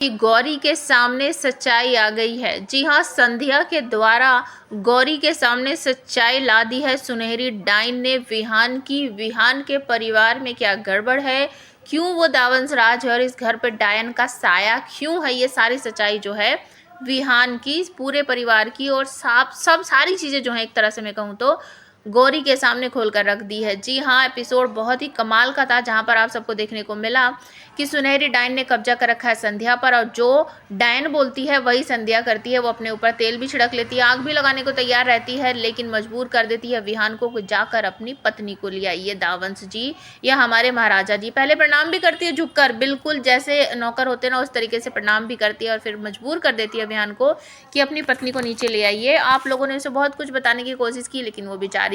कि गौरी के सामने सच्चाई आ गई है। जी हाँ, संध्या के द्वारा गौरी के सामने सच्चाई ला दी है सुनहरी डाइन ने विहान की। विहान के परिवार में क्या गड़बड़ है, क्यों वो दावंश राज है और इस घर पर डायन का साया क्यों है, ये सारी सच्चाई जो है विहान की, पूरे परिवार की और सब सारी चीज़ें जो हैं एक तरह से मैं कहूँ तो गौरी के सामने खोल कर रख दी है। जी हाँ, एपिसोड बहुत ही कमाल का था, जहाँ पर आप सबको देखने को मिला कि सुनहरी डायन ने कब्जा कर रखा है संध्या पर और जो डायन बोलती है वही संध्या करती है। वो अपने ऊपर तेल भी छिड़क लेती है, आग भी लगाने को तैयार रहती है, लेकिन मजबूर कर देती है विहान को जाकर अपनी पत्नी को ले आइए दावंश जी या हमारे महाराजा जी। पहले प्रणाम भी करती है झुककर, बिल्कुल जैसे नौकर होते ना उस तरीके से प्रणाम भी करती है और फिर मजबूर कर देती है विहान को कि अपनी पत्नी को नीचे ले आइए। आप लोगों ने उसे बहुत कुछ बताने की कोशिश की लेकिन वो बेचारी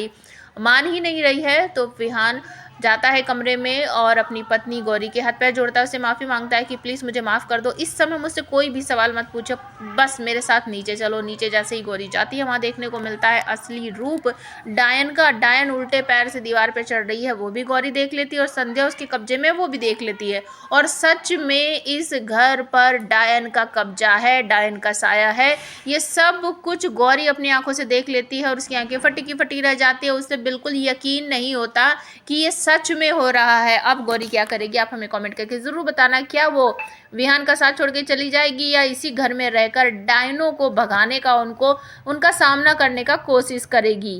मान ही नहीं रही है। तो विहान जाता है कमरे में और अपनी पत्नी गौरी के हाथ पैर जोड़ता है, उससे माफ़ी मांगता है कि प्लीज़ मुझे माफ़ कर दो, इस समय मुझसे कोई भी सवाल मत पूछो, बस मेरे साथ नीचे चलो। नीचे जैसे ही गौरी जाती है वहाँ देखने को मिलता है असली रूप डायन का। डायन उल्टे पैर से दीवार पर चढ़ रही है, वो भी गौरी देख लेती है और संध्या उसके कब्जे में वो भी देख लेती है। और सच में इस घर पर डायन का कब्जा है, डायन का साया है, ये सब कुछ गौरी अपनी आंखों से देख लेती है और उसकी आंखें फटी की फटी रह जाती है। उससे बिल्कुल यकीन नहीं होता कि ये सच में हो रहा है। अब गौरी क्या करेगी, आप हमें कमेंट करके ज़रूर बताना। क्या वो विहान का साथ छोड़ के चली जाएगी या इसी घर में रहकर डायनों को भगाने का, उनका सामना करने का कोशिश करेगी।